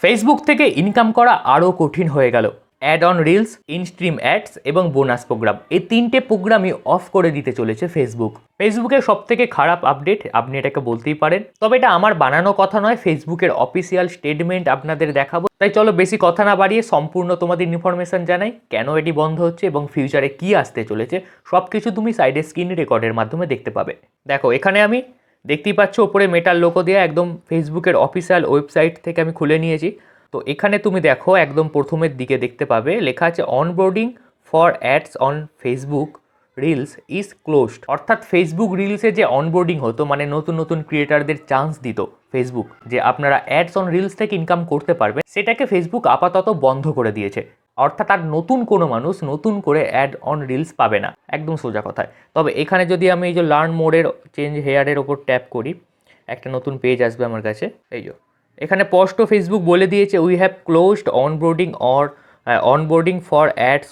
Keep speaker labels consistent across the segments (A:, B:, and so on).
A: Facebook থেকে income করা আরও কঠিন হয়ে গেল। Ad on reels, instream ads এবং বোনাস প্রোগ্রাম, এই তিনটে প্রোগ্রামই অফ করে দিতে চলেছে ফেসবুক। ফেসবুকের সব থেকে খারাপ আপডেট, আপনি এটাকে বলতেই পারেন। তবে এটা আমার বানানো কথা নয়, ফেসবুকের অফিসিয়াল স্টেটমেন্ট আপনাদের দেখাবো। তাই চলো বেশি কথা না বাড়িয়ে সম্পূর্ণ তোমাদের ইনফরমেশন জানাই, কেন এটি বন্ধ হচ্ছে এবং ফিউচারে কি আসতে চলেছে সব কিছু তুমি সাইডে স্ক্রিন রেকর্ডের মাধ্যমে দেখতে পাবে। দেখো এখানে আমি দেখতেই পাচ্ছ ওপরে মেটাল লোগো দেওয়া একদম ফেসবুকের অফিসিয়াল ওয়েবসাইট থেকে আমি খুলে নিয়েছি। তো এখানে তুমি দেখো একদম প্রথমের দিকে দেখতে পাবে লেখা আছে onboarding for ads on Facebook reels is closed. অর্থাৎ ফেসবুক রিলসে যে অনবোর্ডিং হতো, মানে নতুন নতুন ক্রিয়েটারদের চান্স দিত ফেসবুক যে আপনারা অ্যাডস অন রিলস থেকে ইনকাম করতে পারবে, সেটাকে ফেসবুক আপাতত বন্ধ করে দিয়েছে। অর্থাৎ আর নতুন কোনো মানুষ নতুন করে অ্যাড অন রিলস পাবে না, একদম সোজা কথায়। তবে এখানে যদি আমি এই যে লার্ন মোডের চেঞ্জ হেয়ারের ওপর ট্যাপ করি, একটা নতুন পেজ আসবে আমার কাছে। এই যে এখানে স্পষ্ট ফেসবুক বলে দিয়েছে we have closed onboarding for ads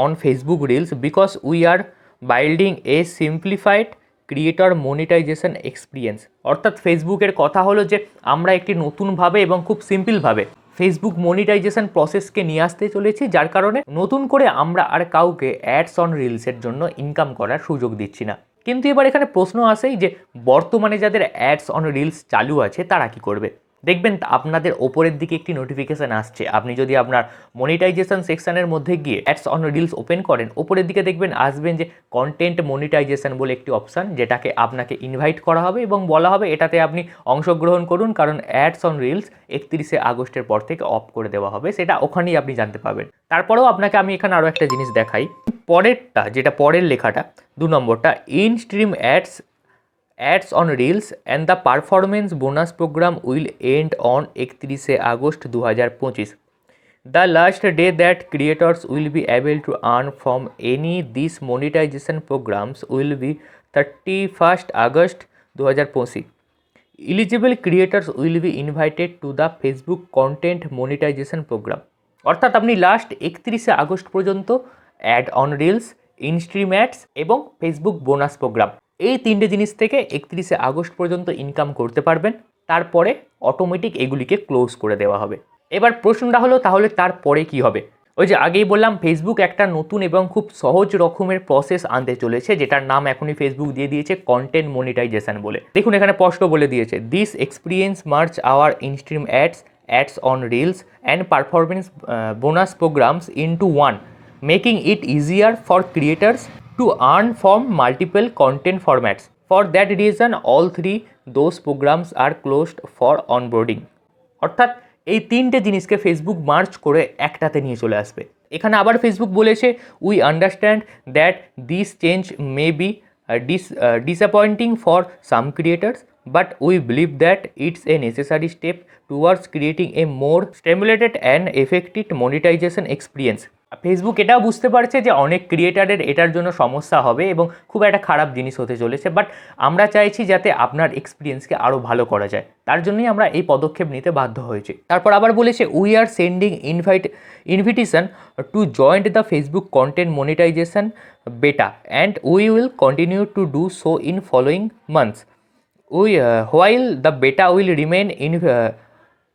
A: on Facebook reels because we are building a simplified creator monetisation experience. অর্থাৎ ফেসবুকের কথা হলো যে আমরা একটি নতুনভাবে এবং খুব সিম্পলভাবে ফেসবুক মনিটাইজেশন প্রসেসকে নিয়ে আসতে চলেছি, যার কারণে নতুন করে আমরা আর কাউকে অ্যাডস অন রিলসের জন্য ইনকাম করার সুযোগ দিচ্ছি না। কিন্তু এবার এখানে প্রশ্ন আসেই যে বর্তমানে যাদের অ্যাডস অন রিলস চালু আছে তারা কি করবে। দেখবেন আপনাদের ওপরের দিকে একটি নোটিফিকেশান আসছে। আপনি যদি আপনার মনিটাইজেশন সেকশনের মধ্যে গিয়ে অ্যাডস অন রিলস ওপেন করেন, ওপরের দিকে দেখবেন আসবেন যে কন্টেন্ট মনিটাইজেশন বলে একটি অপশান, যেটাকে আপনাকে ইনভাইট করা হবে এবং বলা হবে এটাতে আপনি অংশগ্রহণ করুন, কারণ অ্যাডস অন রিলস 31শে আগস্টের পর থেকে অফ করে দেওয়া হবে। সেটা ওখানেই আপনি জানতে পারবেন। তারপরেও আপনাকে আমি এখানে আরও একটা জিনিস দেখাই, পরেরটা যেটা পরের লেখাটা 2 নম্বরটা, in stream ads on reels and the performance bonus programme will end on 31শে August 2025। The last day that creators will be able to earn from any this monetisation programmes will be 31st August 2025। Eligible creators will be invited to the Facebook content monetisation programme. অর্থাৎ আপনি last 31শে August পর্যন্ত ad on reels, instream ads এবং Facebook bonus programme, এই তিনটে জিনিস থেকে 31শে August পর্যন্ত ইনকাম করতে পারবেন। তারপরে অটোমেটিক এগুলিকে ক্লোজ করে দেওয়া হবে। এবার প্রশ্নটা হলো তাহলে তারপরে কি হবে। ওই যে আগেই বললাম ফেসবুক একটা নতুন এবং খুব সহজ রকমের প্রসেস আনতে চলেছে, যেটার নাম এখনই ফেসবুক দিয়ে দিয়েছে কন্টেন্ট মনিটাইজেশন বলে। দেখুন এখানে স্পষ্ট বলে দিয়েছে this experience March our instream ads on reels and performance bonus programs into one, making it easier for creators to earn from multiple content formats. For that reason, all three those programs are closed for onboarding. অর্থাৎ এই তিনটে জিনিসকে Facebook March করে একটাতে নিয়ে চলে আসবে। এখানে আবার ফেসবুক বলেছে we understand that this change may be disappointing for some creators, but we believe that it's a necessary step towards creating a more stimulated and effective monetization experience. Facebook এটাও বুঝতে পারছে যে অনেক ক্রিয়েটারের এটার জন্য সমস্যা হবে এবং খুব একটা খারাপ জিনিস হতে চলেছে, বাট আমরা চাইছি যাতে আপনার এক্সপিরিয়েন্সকে আরও ভালো করা যায়, তার জন্যই আমরা এই পদক্ষেপ নিতে বাধ্য হয়েছি। তারপর আবার বলেছে we are sending invitation to join the Facebook content monetisation beta and we will continue to do so in following months. While the beta will remain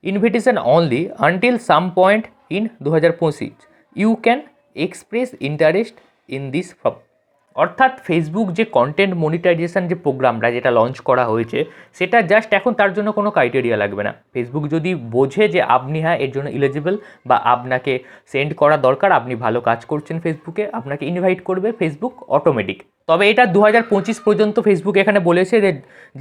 A: invitation only until some point in 2025, you can express interest in this from. অর্থাৎ Facebook যে content monetization যে প্রোগ্রামটা যেটা launch করা হয়েছে, সেটা just এখন তার জন্য কোনো ক্রাইটেরিয়া লাগবে না। ফেসবুক যদি বোঝে যে আপনি হ্যাঁ এর জন্য এলিজিবল বা আপনাকে সেন্ড করা দরকার, আপনি ভালো কাজ করছেন ফেসবুকে, আপনাকে ইনভাইট করবে ফেসবুক অটোমেটিক। তবে এটা 2025 পর্যন্ত ফেসবুক এখানে বলেছে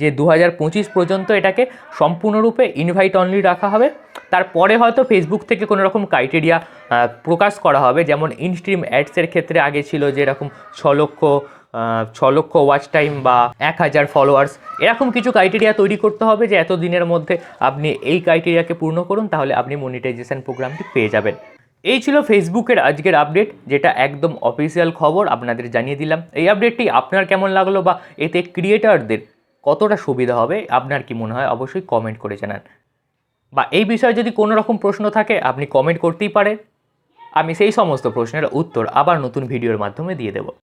A: যে 2025 পর্যন্ত এটাকে সম্পূর্ণরূপে ইনভাইট অনলি রাখা হবে। তারপরে হয়তো ফেসবুক থেকে কোনো রকম ক্রাইটেরিয়া প্রকাশ করা হবে, যেমন ইনস্ট্রিম অ্যাডসের ক্ষেত্রে আগে ছিল যে এরকম 6 লক্ষ ওয়াচ টাইম বা 1000 ফলোয়ার্স, এরকম কিছু ক্রাইটেরিয়া তৈরি করতে হবে যে এত দিনের মধ্যে আপনি এই ক্রাইটেরিয়াকে পূর্ণ করুন, তাহলে আপনি মনিটাইজেশন প্রোগ্রামটি পেয়ে যাবেন। এই ছিল ফেসবুকের আজকের আপডেট, যেটা একদম অফিসিয়াল খবর আপনাদের জানিয়ে দিলাম। এই আপডেটটি আপনার কেমন লাগলো বা এতে ক্রিয়েটারদের কতটা সুবিধা হবে আপনার কি মনে হয় অবশ্যই কমেন্ট করে জানান। বা এই বিষয়ে যদি কোনো রকম প্রশ্ন থাকে আপনি কমেন্ট করতেই পারেন, আমি সেই সমস্ত প্রশ্নের উত্তর আবার নতুন ভিডিওর মাধ্যমে দিয়ে দেব।